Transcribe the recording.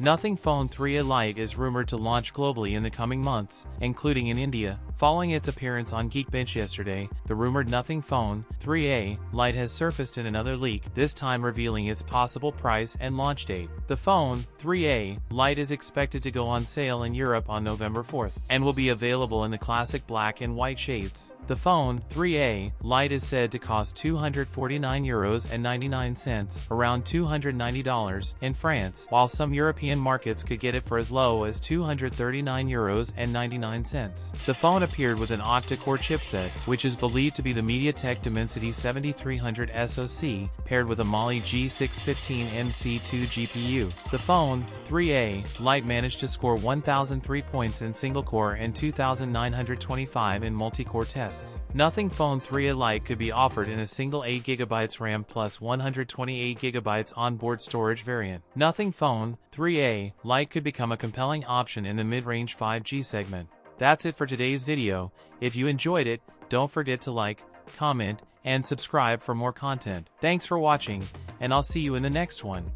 Nothing Phone 3a Lite is rumored to launch globally in the coming months, including in India. Following its appearance on Geekbench yesterday, the rumored Nothing Phone 3a Lite has surfaced in another leak, this time revealing its possible price and launch date. The Phone 3a Lite is expected to go on sale in Europe on November 4th, and will be available in the classic black and white shades. The Phone 3a Lite is said to cost €249.99, around $290 in France, while some European markets could get it for as low as €239.99. The phone appeared with an octa-core chipset, which is believed to be the MediaTek Dimensity 7300 SoC, paired with a Mali G615 MC2 GPU. The Phone 3a Lite managed to score 1,003 points in single-core and 2,925 in multi-core tests. Nothing Phone 3a Lite could be offered in a single 8GB RAM plus 128GB onboard storage variant. Nothing Phone 3a Lite could become a compelling option in the mid-range 5G segment. That's it for today's video. If you enjoyed it, don't forget to like, comment, and subscribe for more content. Thanks for watching, and I'll see you in the next one.